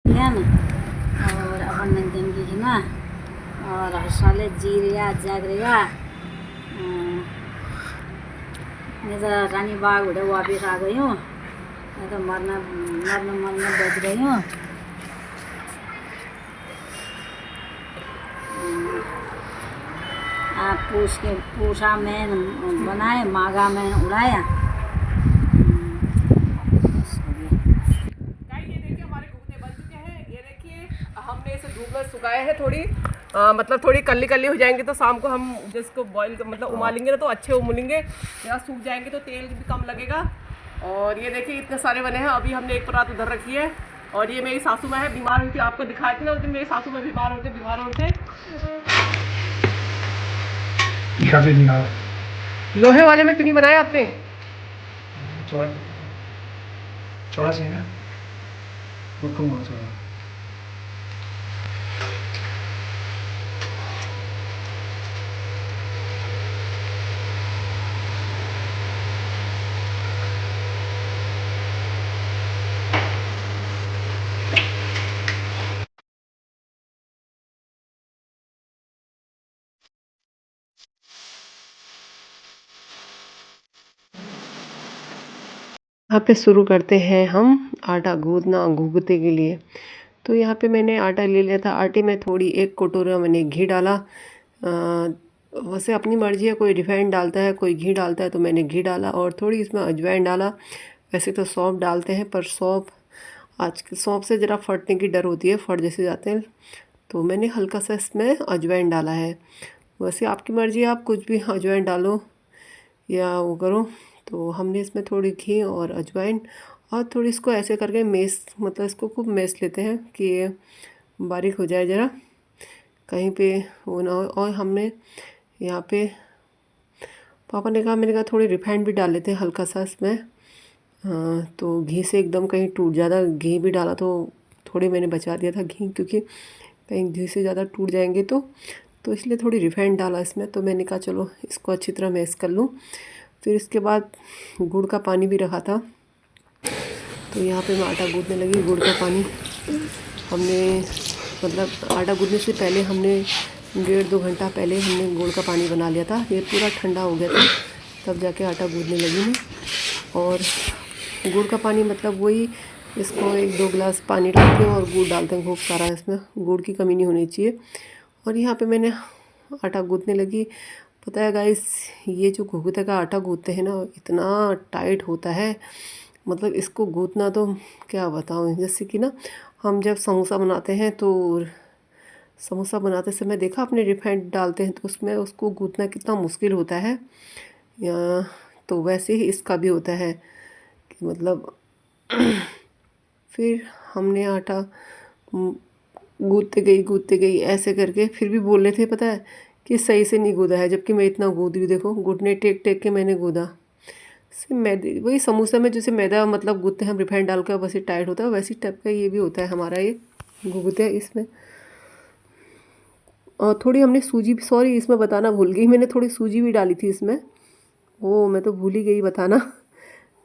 ना और अपन नंदन की है ना और हर्षाले जीरिया जागरेगा मैं तो रानी बाग उड़े वापिस आ गई हूँ। मैं तो मरना मरना मरना बच गई हूँ। आप पूछा में बनाए मागा में उड़ाया। ये देखिए हमारे घुगने बन चुके हैं। ये देखिए हमने इसे धूप में सुखाए हैं थोड़ी मतलब थोड़ी कल्ली कल्ली हो जाएंगी तो शाम को हम जिसको बॉईल मतलब उबालेंगे ना तो अच्छे उबलेंगे। जरा सूख जाएंगे तो तेल भी कम लगेगा। और ये देखिए इतने सारे बने हैं। अभी हमने एक परात उधर रखी है। और ये मेरी सासू माँ है, बीमार हुई थी, आपको दिखाई थी ना उस दिन मेरी सासू माँ बीमार होते लोहे वाले में क्यों नहीं बनाया आपने? चौड़ा चौड़ा चाहिए ना, रखूँगा चौड़ा। यहाँ पे शुरू करते हैं हम आटा गूँथना घुघुते के लिए। तो यहाँ पे मैंने आटा ले लिया था। आटे में थोड़ी एक कटोरा मैंने घी डाला। वैसे अपनी मर्ज़ी है, कोई रिफाइंड डालता है कोई घी डालता है, तो मैंने घी डाला और थोड़ी इसमें अजवाइन डाला। वैसे तो सौंफ डालते हैं पर सौंफ आज सौंफ से ज़रा फटने की डर होती है, फट जैसे जाते हैं, तो मैंने हल्का सा इसमें अजवाइन डाला है। वैसे आपकी मर्ज़ी है, आप कुछ भी अजवाइन डालो या वो करो। तो हमने इसमें थोड़ी घी और अजवाइन और थोड़ी इसको ऐसे करके मेस मतलब इसको खूब मेस लेते हैं कि ये बारीक हो जाए ज़रा, कहीं पे वो ना हो। और हमने यहाँ पे पापा ने कहा, मैंने कहा थोड़ी रिफाइंड भी डाल लेते हैं हल्का सा इसमें। तो घी से एकदम कहीं टूट, ज़्यादा घी भी डाला तो थोड़ी मैंने बचा दिया था घी, क्योंकि कहीं घी से ज़्यादा टूट जाएंगे तो इसलिए थोड़ी रिफाइंड डाला इसमें। तो मैंने कहा चलो इसको अच्छी तरह मैश कर लूँ। फिर इसके बाद गुड़ का पानी भी रखा था, तो यहाँ पे मैं आटा गूँथने लगी। गुड़ का पानी हमने मतलब आटा गूँथने से पहले हमने 1.5-2 घंटा पहले हमने गुड़ का पानी बना लिया था। ये पूरा ठंडा हो गया था तब जाके आटा गूँथने लगी मैं। और गुड़ का पानी मतलब वही, इसको 1-2 गिलास पानी डालते हैं और गुड़ डालते हैं खूब सारा, इसमें गुड़ की कमी नहीं होनी चाहिए। और यहाँ पे मैंने आटा गूँथने लगी। पता है गाइस, ये जो घुघुते का आटा गूँथते हैं ना, इतना टाइट होता है, मतलब इसको गूँथना तो क्या बताऊँ। जैसे कि ना हम जब समोसा बनाते हैं तो समोसा बनाते समय देखा आपने रिफाइंड डालते हैं तो उसमें उसको गूँथना कितना मुश्किल होता है, या तो वैसे ही इसका भी होता है कि मतलब फिर हमने आटा गूँथते गई ऐसे करके, फिर भी बोल रहे थे पता है कि सही से नहीं गूँधा है, जबकि मैं इतना गूँथ रही हूँ। देखो घुटने टेक टेक के मैंने गूँधा। मैदे वही समोसा में जैसे मैदा मतलब गूँथते हैं हम रिफाइंड डाल कर, वैसे टाइट होता है, वैसी टाइप का ये भी होता है हमारा ये घुघुते इसमें। और थोड़ी हमने सूजी भी, सॉरी इसमें बताना भूल गई, मैंने थोड़ी सूजी भी डाली थी इसमें। वो मैं तो भूल ही गई बताना,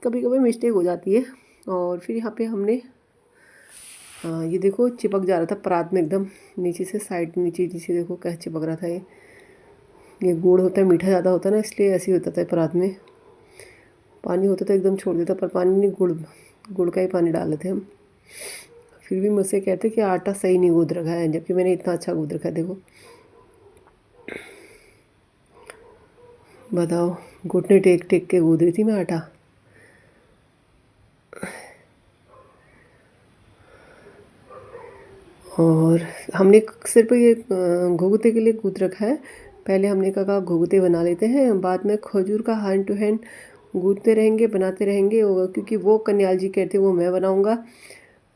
कभी कभी मिस्टेक हो जाती है। और फिर यहाँ पे हमने ये देखो चिपक जा रहा था परात में एकदम नीचे से, साइड नीचे नीचे देखो क्या चिपक रहा था। ये गुड़ होता है, मीठा ज़्यादा होता है ना, इसलिए ऐसे ही होता था परात में। पानी होता तो एकदम छोड़ देता, पर पानी नहीं, गुड़ का ही पानी डाल लेते हम। फिर भी मुझसे कहते कि आटा सही नहीं गूँथ रखा है, जबकि मैंने इतना अच्छा गूँथ रखा है। देखो बताओ, घुटने टेक टेक के गूँथ रही थी मैं आटा। और हमने सिर्फ ये घुघुते के लिए गूँथ रखा है। पहले हमने कहा घुघुते बना लेते हैं, बाद में खजूर का हैंड टू हैंड गूँथते रहेंगे, बनाते रहेंगे। क्योंकि वो कन्याल जी कहते वो मैं बनाऊँगा,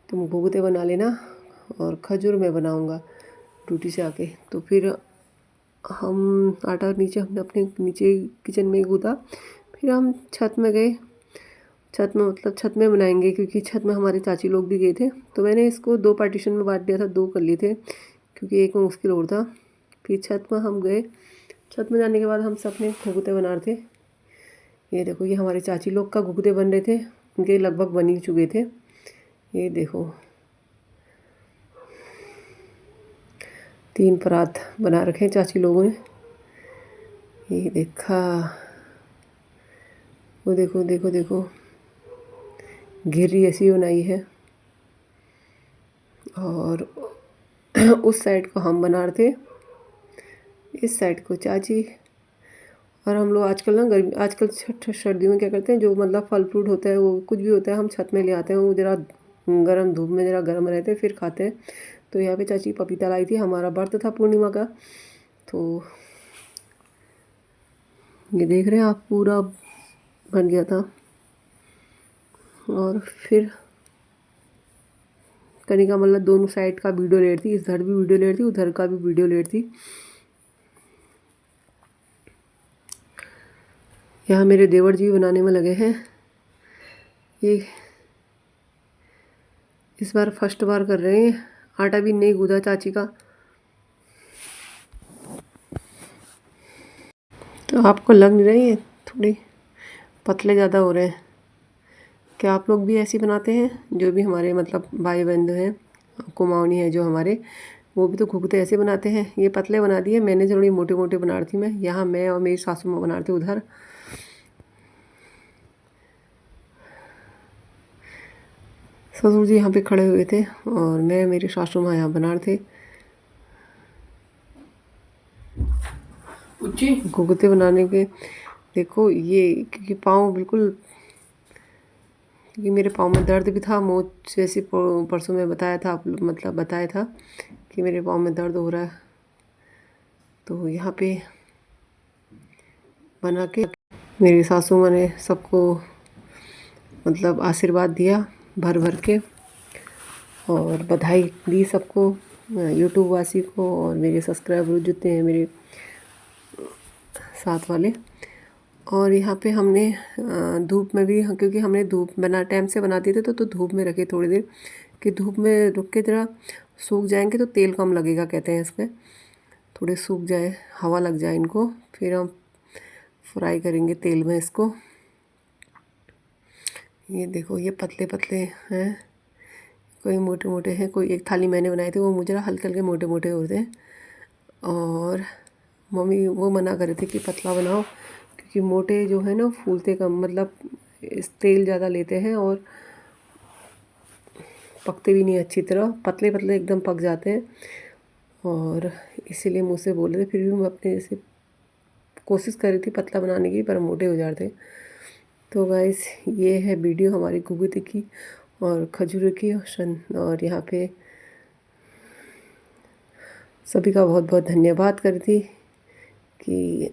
तुम घुघुते बना लेना और खजूर मैं बनाऊँगा ड्यूटी से आके। तो फिर हम आटा नीचे हमने अपने नीचे किचन में गूँथा। फिर हम छत में गए। छत में मतलब छत में बनाएंगे, क्योंकि छत में हमारे चाची लोग भी गए थे। तो मैंने इसको 2 पार्टीशन में बांट दिया था, 2 कर लिए थे, क्योंकि एक में मुश्किल और था। फिर छत में हम गए। छत में जाने के बाद हम सब ने घुघुते बना रहे थे। ये देखो ये हमारे चाची लोग का घुघुते बन रहे थे, उनके लगभग बन ही चुके थे। ये देखो 3 परात बना रखे हैं चाची लोगों ने। ये देखा, वो देखो देखो देखो, घिरी ऐसी बनाई है। और उस साइड को हम बना रहे थे, इस साइड को चाची। और हम लोग आजकल ना आजकल सर्दियों में क्या करते हैं, जो मतलब फल फ्रूट होता है, वो कुछ भी होता है, हम छत में ले आते हैं, वो ज़रा गर्म धूप में ज़रा गर्म रहते हैं, फिर खाते हैं। तो यहाँ पे चाची पपीता लाई थी, हमारा व्रत था पूर्णिमा का। तो ये देख रहे हैं आप, पूरा बन गया था। और फिर कनिका मतलब दोनों साइड का वीडियो ले रही थी, इधर भी वीडियो ले रही थी, उधर का भी वीडियो ले रही थी। यहाँ मेरे देवर जी बनाने में लगे हैं। ये इस बार फर्स्ट बार कर रहे हैं, आटा भी नहीं गूंदा चाची का। तो आपको लग नहीं रही है थोड़ी पतले ज़्यादा हो रहे हैं? क्या आप लोग भी ऐसी बनाते हैं? जो भी हमारे मतलब भाई बंधु हैं, कुमाऊनी है जो हमारे, वो भी तो घुघते ऐसे बनाते हैं। ये पतले बना दिए मैंने, थोड़ी मोटे मोटे बना रही थी मैं। यहाँ मैं और मेरी सासू माँ बना रहे थे उधर। ससुर जी यहाँ पे खड़े हुए थे और मैं मेरी सासू माँ यहाँ बना रहे थे। घुघते बनाने के देखो, ये क्योंकि पाँव बिल्कुल, ये मेरे पाँव में दर्द भी था, मोच जैसी परसों में बताया था, मतलब बताया था कि मेरे पाँव में दर्द हो रहा है। तो यहाँ पे बना के मेरी सासू माँ ने सबको मतलब आशीर्वाद दिया भर भर के, और बधाई दी सबको, यूट्यूब वासी को और मेरे सब्सक्राइबर जितने हैं मेरे साथ वाले। और यहाँ पे हमने धूप में भी, क्योंकि हमने धूप बना टाइम से बना दिए थे, तो धूप में रखे थोड़ी देर, कि धूप में रुक के ज़रा सूख जाएंगे तो तेल कम लगेगा कहते हैं इसमें। थोड़े सूख जाए, हवा लग जाए इनको, फिर हम फ्राई करेंगे तेल में इसको। ये देखो, ये पतले पतले हैं, कोई मोटे मोटे हैं। कोई एक थाली मैंने बनाए थे, वो मुझे हल्के हल्के मोटे मोटे होते हैं। और मम्मी वो मना कर रही थी कि पतला बनाओ, क्योंकि मोटे जो है ना फूलते कम, मतलब इस तेल ज़्यादा लेते हैं और पकते भी नहीं अच्छी तरह। पतले पतले एकदम पक जाते हैं, और इसीलिए मुझसे बोल रहे थे। फिर भी मैं अपने से कोशिश कर रही थी पतला बनाने की, पर मोटे हो जाते। तो गाइस, ये है वीडियो हमारी घुघुती की और खजूर की। और यहाँ पे सभी का बहुत बहुत धन्यवाद करती कि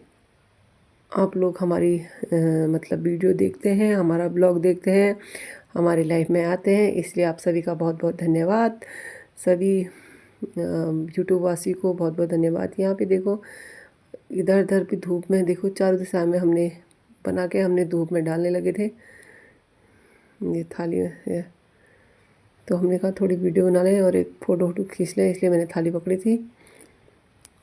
आप लोग हमारी मतलब वीडियो देखते हैं, हमारा ब्लॉग देखते हैं, हमारी लाइफ में आते हैं, इसलिए आप सभी का बहुत बहुत धन्यवाद। सभी यूट्यूब वासी को बहुत बहुत धन्यवाद। यहाँ पे देखो, इधर उधर भी धूप में देखो, चारों दिशा में हमने बना के हमने धूप में डालने लगे थे। ये थाली में, तो हमने कहा थोड़ी वीडियो बना लें और एक फ़ोटो खींच लें, इसलिए मैंने थाली पकड़ी थी।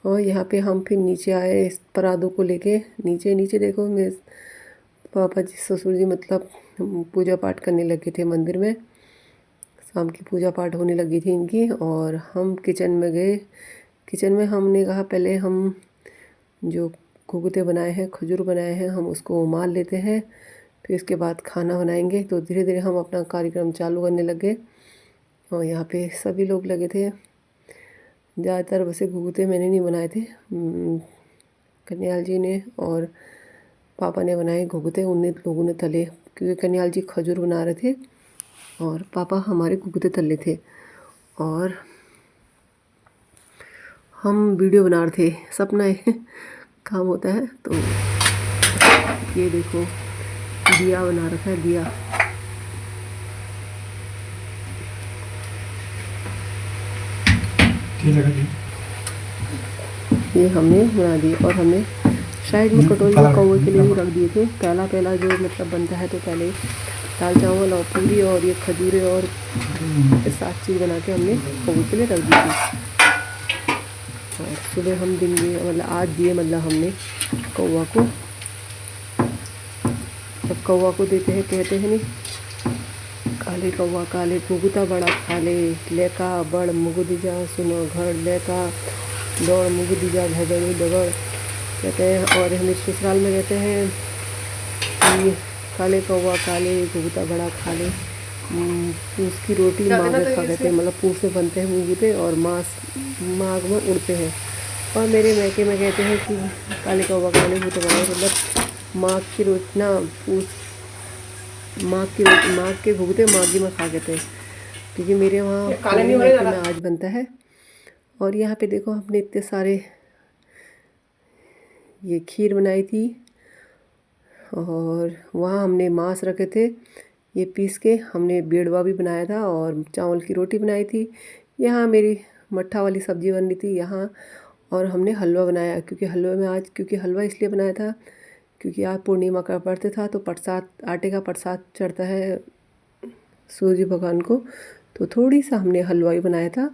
और यहाँ पे हम फिर नीचे आए इस परादों को लेके। नीचे देखो, मेरे पापा जी ससुर जी मतलब पूजा पाठ करने लगे थे मंदिर में। शाम की पूजा पाठ होने लगी थी इनकी, और हम किचन में गए। किचन में हमने कहा पहले हम जो घुघुते बनाए हैं, खजूर बनाए हैं, हम उसको उमाल लेते हैं, फिर इसके बाद खाना बनाएंगे। तो धीरे धीरे हम अपना कार्यक्रम चालू करने लगे, और यहाँ पे सभी लोग लगे थे। ज़्यादातर वैसे घुघुते मैंने नहीं बनाए थे, कन्याल जी ने और पापा ने बनाए घुघुते, उन लोगों ने तले, क्योंकि कन्याल जी खजूर बना रहे थे और पापा हमारे घुघुते तले थे, और हम वीडियो बना रहे थे। सपना काम होता है। तो ये देखो, दिया बना रखा है, दिया। ये हमने बना दिए, और हमने साइड में कटोरी में कौवे के लिए भी रख दिए थे। पहला जो मतलब बनता है, तो पहले दाल चावल और पूरी और ये खजूरें और 7 चीज़ बना के हमने कौवे के लिए रख दी थी। और सुबह हम दिन में मतलब आज दिए, मतलब हमने कौवा को, जब कौवा को देते हैं कहते हैं नहीं, काले कौवा काले घुघुता बड़ा खा ले, लेका बड़ मुगुद जा सुनो घर लेका, दौड़ मुँह दीजा भगड़ी दगड़ कहते हैं। और हम ससुराल में कहते हैं कि काले कौवा काले घुघुता बड़ा खा ले। पूस की रोटी माघ में खा कहते हैं, मतलब पूस में बनते हैं घुघुते और माघ में उड़ते हैं। और मेरे मैके में कहते हैं कि काले कौवा काले घुघुता बड़ा, मतलब माघ की रोटी ना, माघ की रोटी, माघ के घुघुते माघी में खा कहते हैं, क्योंकि मेरे वहाँ मैके में आज बनता है। और यहाँ पे देखो हमने इतने सारे ये खीर बनाई थी, और वहाँ हमने मांस रखे थे ये पीस के, हमने बेड़वा भी बनाया था और चावल की रोटी बनाई थी। यहाँ मेरी मट्ठा वाली सब्ज़ी बन रही थी यहाँ, और हमने हलवा बनाया, क्योंकि हलवे में आज, क्योंकि हलवा इसलिए बनाया था क्योंकि आज पूर्णिमा का व्रत था, तो प्रसाद, आटे का प्रसाद चढ़ता है सूर्य भगवान को, तो थोड़ी सा हमने हलवा भी बनाया था।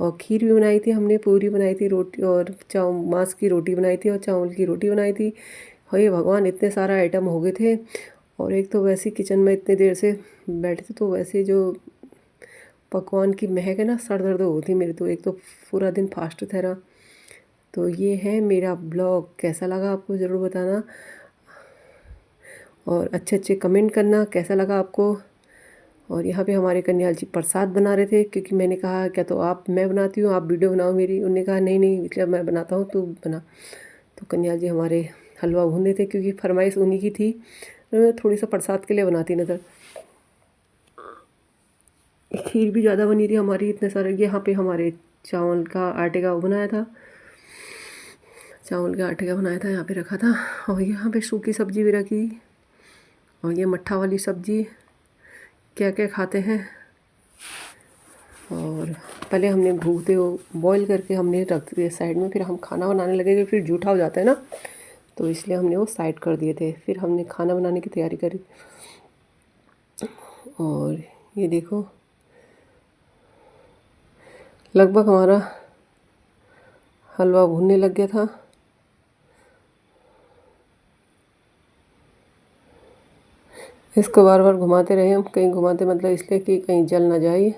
और खीर भी बनाई थी हमने, पूरी बनाई थी, रोटी और मांस की रोटी बनाई थी और चावल की रोटी बनाई थी। हे भगवान, इतने सारा आइटम हो गए थे। और एक तो वैसे किचन में इतने देर से बैठे थे, तो वैसे जो पकवान की महक है ना, सर दर्द होती मेरी तो। एक तो पूरा दिन फास्ट ठहरा। तो ये है मेरा ब्लॉग, कैसा लगा आपको ज़रूर बताना, और अच्छे अच्छे कमेंट करना कैसा लगा आपको। और यहाँ पे हमारे कन्याल जी प्रसाद बना रहे थे, क्योंकि मैंने कहा क्या तो आप, मैं बनाती हूँ, आप वीडियो बनाओ मेरी। उन्होंने कहा नहीं नहीं मतलब मैं बनाता हूँ, तू बना। तो कन्याल जी हमारे हलवा भून रहे थे, क्योंकि फरमाइश उन्हीं की थी, मैं थोड़ी सा प्रसाद के लिए बनाती नज़र। खीर भी ज़्यादा बनी थी हमारी, इतने सारे। यहाँ पे हमारे चावल का आटे का वो बनाया था, चावल के आटे का बनाया था, यहाँ पे रखा था। और यहाँ पे सूखी सब्जी भी रखी, और ये मट्ठा वाली सब्जी क्या क्या खाते हैं। और पहले हमने घूगते बॉईल करके हमने रख दिए साइड में, फिर हम खाना बनाने लगे, फिर जूठा हो जाता है ना, तो इसलिए हमने वो साइड कर दिए थे। फिर हमने खाना बनाने की तैयारी करी। और ये देखो लगभग हमारा हलवा भूनने लग गया था। इसको बार बार घुमाते रहे हम, कहीं घुमाते मतलब इसलिए कि कहीं जल ना जाए।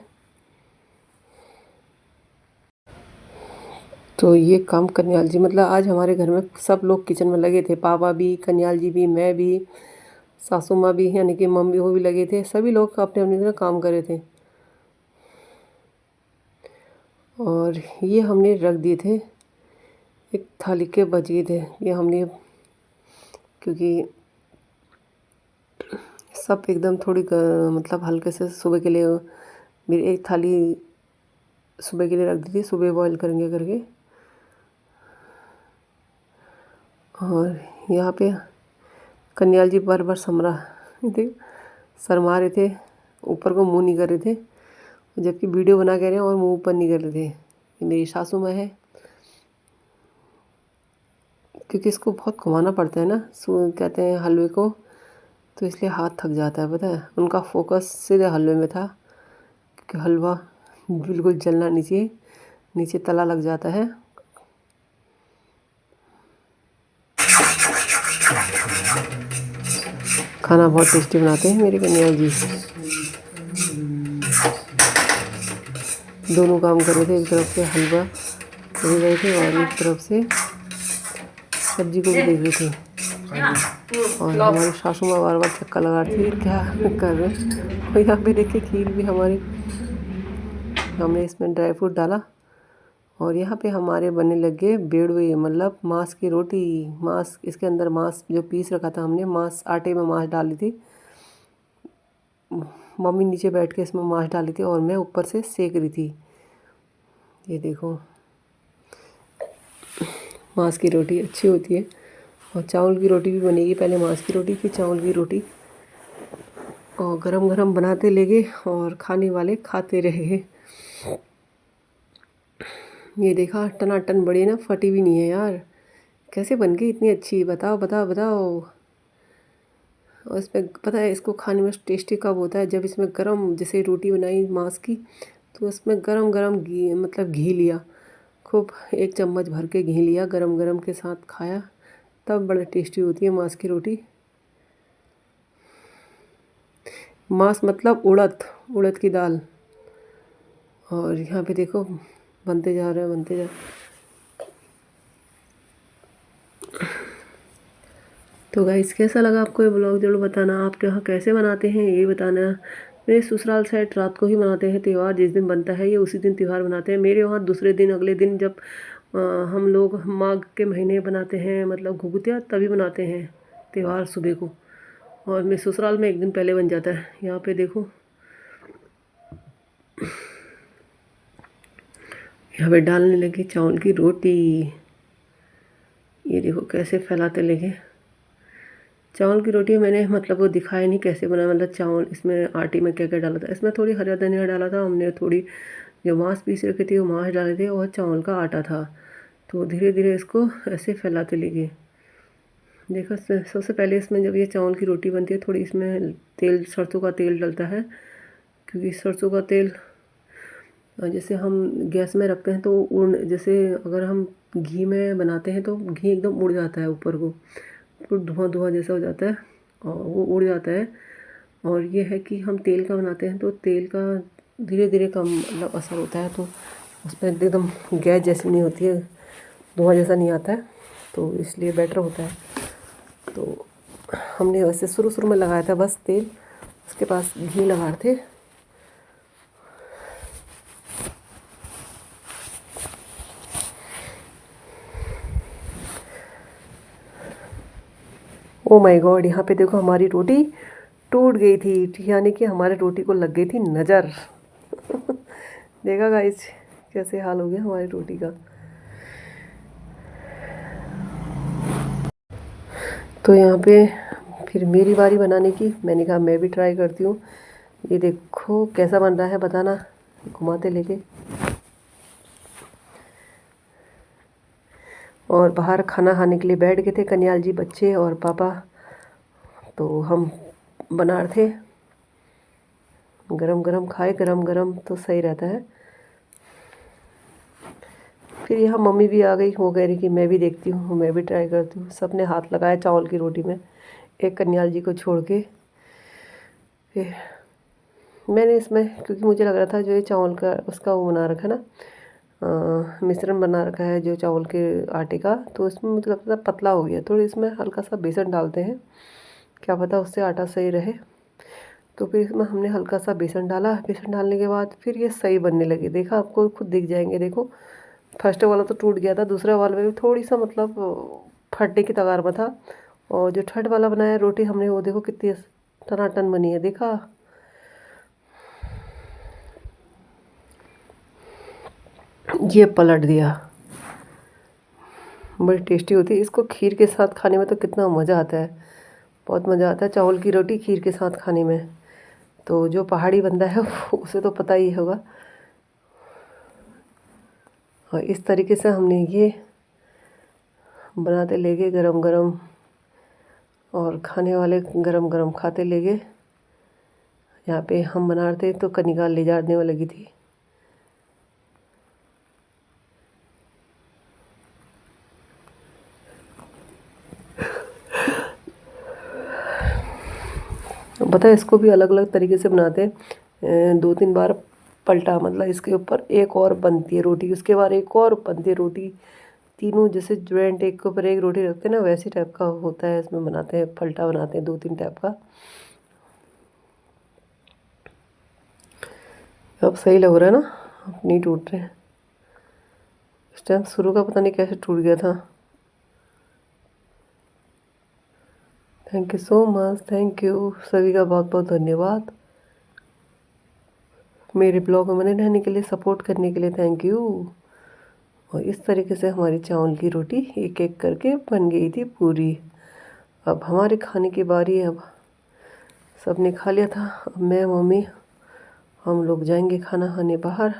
तो ये काम कन्याल जी, मतलब आज हमारे घर में सब लोग किचन में लगे थे, पापा भी, कन्याल जी भी, मैं भी, सासू माँ भी, यानी कि मम्मी वो भी लगे थे, सभी लोग अपने अपनी तरह काम कर रहे थे। और ये हमने रख दिए थे, एक थाली के बच गए थे ये हमने, क्योंकि सब एकदम थोड़ी मतलब हल्के से सुबह के लिए मेरी एक थाली सुबह के लिए रख दी थी, सुबह बॉईल करेंगे करके। और यहाँ पे कन्याल जी बार बार शर्मा रहे थे, ऊपर को मुंह नहीं कर रहे थे, जबकि वीडियो बना के रहे हैं और मुंह ऊपर नहीं कर रहे थे। ये मेरी सासू माँ है, क्योंकि इसको बहुत घुमाना पड़ता है ना, कहते हैं हलवे को, तो इसलिए हाथ थक जाता है। पता है, उनका फोकस सीधे हलवे में था, क्योंकि हलवा बिल्कुल जलना नहीं चाहिए, नीचे तला लग जाता है। खाना बहुत टेस्टी बनाते हैं मेरे कन्याल जी। दोनों काम कर रहे थे, एक तरफ से हलवा ले रहे थे और एक तरफ से सब्जी को भी देख रहे थे। और हमारी सासू माँ बार बार चक्कर लगा रही थी, क्या कर रहे हैं। और यहाँ पे देखिए खीर भी हमारी, हमने इसमें ड्राई फ्रूट डाला। और यहाँ पे हमारे बनने लगे बेड़वे, मतलब मांस की रोटी। मांस, इसके अंदर मांस जो पीस रखा था हमने, मांस आटे में मांस डाली थी, मम्मी नीचे बैठ के इसमें मांस डाली थी और मैं ऊपर से सेक रही थी। ये देखो मांस की रोटी अच्छी होती है, और चावल की रोटी भी बनेगी, पहले मांस की रोटी फिर चावल की रोटी, और गरम गरम बनाते ले गए और खाने वाले खाते रह गए। ये देखा टनाटन बड़ी ना, फटी भी नहीं है यार, कैसे बन गई इतनी अच्छी, बताओ बताओ बताओ। और इसमें पता है इसको खाने में टेस्टी कब होता है, जब इसमें गरम, जैसे रोटी बनाई मांस की, तो उसमें गरम गरम घी, मतलब घी लिया खूब, 1 चम्मच भर के घी लिया, गरम गरम के साथ खाया, तब बड़ा टेस्टी होती है मांस की रोटी। मांस मतलब उड़द की दाल। और यहाँ पे देखो बनते जा रहे हैं, बनते जा तो गाइस कैसा लगा आपको ये ब्लॉग, जरूर बताना। आपके यहाँ कैसे बनाते हैं ये बताना। मेरे ससुराल साइड रात को ही मनाते हैं त्यौहार, जिस दिन बनता है ये उसी दिन त्यौहार मनाते हैं। मेरे वहाँ दूसरे दिन, अगले दिन, जब हम लोग माघ के महीने बनाते हैं, मतलब घुघुतिया, तभी बनाते हैं त्यौहार सुबह को। और मेरे ससुराल में एक दिन पहले बन जाता है। यहाँ पे देखो, यहाँ पे डालने लगी चावल की रोटी। ये देखो कैसे फैलाते लगे। चावल की रोटी मैंने मतलब वो दिखाया नहीं कैसे बनाया, मतलब चावल इसमें आटे में क्या क्या डाला था। इसमें थोड़ी हरा धनिया डाला था हमने, थोड़ी जो मांस पीस रखी थी वो मांस डाले थे, और चावल का आटा था। तो धीरे धीरे इसको ऐसे फैलाते लगे। देखो सबसे पहले इसमें जब ये चावल की रोटी बनती है, थोड़ी इसमें तेल, सरसों का तेल डलता है, क्योंकि सरसों का तेल जैसे हम गैस में रखते हैं तो उड़, जैसे अगर हम घी में बनाते हैं तो घी एकदम उड़ जाता है ऊपर को, तो धुआं धुआं जैसा हो जाता है और वो उड़ जाता है। और ये है कि हम तेल का बनाते हैं तो तेल का धीरे धीरे कम मतलब असर होता है, तो उसमें एकदम गैस जैसी नहीं होती है, धुआं जैसा नहीं आता है, तो इसलिए बेटर होता है। तो हमने वैसे शुरू शुरू में लगाया था बस तेल, उसके पास घी लगा रहे थे। ओ माय गॉड, यहाँ पे देखो हमारी रोटी टूट गई थी, यानी कि हमारे रोटी को लग गई थी नज़र। देखा गाइस कैसे हाल हो गया हमारी रोटी का। तो यहाँ पे फिर मेरी बारी बनाने की, मैंने कहा मैं भी ट्राई करती हूँ। ये देखो कैसा बन रहा है बताना, घुमाते लेके। और बाहर खाना खाने के लिए बैठ गए थे कन्याल जी, बच्चे और पापा। तो हम बना रहे थे, गरम गरम खाए, गरम गरम तो सही रहता है। फिर यहाँ मम्मी भी आ गई, वो कह रही कि मैं भी देखती हूँ, मैं भी ट्राई करती हूँ। सब ने हाथ लगाया चावल की रोटी में, एक कन्याल जी को छोड़ के। फिर मैंने इसमें, क्योंकि मुझे लग रहा था जो ये चावल का उसका वो बना रखा है ना, मिश्रण बना रखा है जो चावल के आटे का, तो इसमें मुझे लगता था पतला हो गया, थोड़ी इसमें हल्का सा बेसन डालते हैं, क्या पता उससे आटा सही रहे। तो फिर इसमें हमने हल्का सा बेसन डाला। बेसन डालने के बाद फिर ये सही बनने लगी। देखा, आपको खुद दिख जाएंगे। देखो फर्स्ट वाला तो टूट गया था, दूसरा वाला में भी थोड़ी सा मतलब फटने की तगार में था। और जो थर्ड वाला बनाया रोटी हमने, वो देखो कितनी टनाटन बनी है। देखा, ये पलट दिया। बड़ी टेस्टी होती है, इसको खीर के साथ खाने में तो कितना मज़ा आता है, बहुत मज़ा आता है चावल की रोटी खीर के साथ खाने में। तो जो पहाड़ी बंदा है उसे तो पता ही होगा। और इस तरीके से हमने ये बनाते ले गए गरम गरम, और खाने वाले गरम गरम खाते ले गए। यहाँ पे हम बना रहे थे तो कनिका ले जाने में लगी थी। पता है इसको भी अलग अलग तरीके से बनाते हैं, 2-3 बार पलटा, मतलब इसके ऊपर एक और बनती है रोटी, उसके बाद एक और बनती है रोटी, तीनों जैसे ज्वाइंट एक के ऊपर एक रोटी रखते हैं ना, वैसे टाइप का होता है। इसमें बनाते हैं पलटा, बनाते हैं 2-3 टाइप का। अब सही लग रहा है ना, अब नहीं टूट रहे। इस टाइम शुरू का पता नहीं कैसे टूट गया था। Thank you so much, thank you सभी का बहुत बहुत धन्यवाद। मेरे ब्लॉग में बने रहने के लिए, सपोर्ट करने के लिए थैंक यू। और इस तरीके से हमारी चावल की रोटी एक एक करके बन गई थी पूरी। अब हमारे खाने की बारी है। अब सब ने खा लिया था, अब मैं, मम्मी, हम लोग जाएंगे खाना खाने बाहर।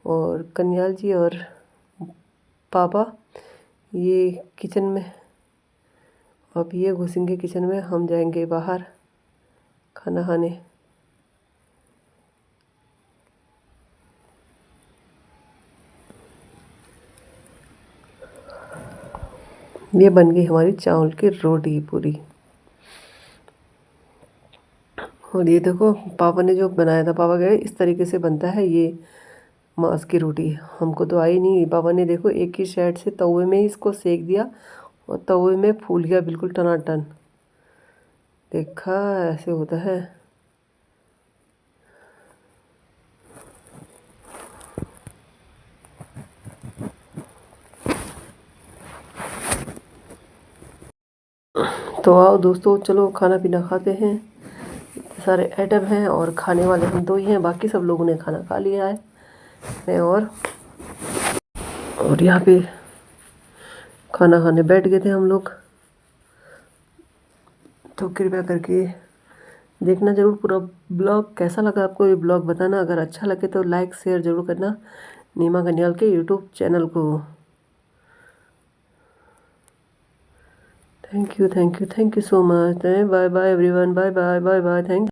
और कन्याल जी और पापा ये किचन में, अब ये घुसेंगे किचन में, हम जाएंगे बाहर खाना खाने। ये बन गई हमारी चावल की रोटी पूरी। और ये देखो पापा ने जो बनाया था, पापा कह रहे इस तरीके से बनता है ये मांस की रोटी। हमको तो आई नहीं। पापा ने देखो एक ही साइड से तवे में ही इसको सेक दिया, और तवे में फूल गया बिल्कुल टनाटन। देखा, ऐसे होता है। तो आओ दोस्तों, चलो खाना पीना खाते हैं। सारे आइटम हैं और खाने वाले हम दो ही हैं, बाकी सब लोगों ने खाना खा लिया है। मैं और यहाँ पे खाना खाने बैठ गए थे हम लोग। तो कृपया करके देखना ज़रूर पूरा ब्लॉग। कैसा लगा आपको ये ब्लॉग बताना, अगर अच्छा लगे तो लाइक शेयर ज़रूर करना नीमा गनियाल के यूट्यूब चैनल को। Thank you so much. Bye bye everyone, bye bye bye bye, thank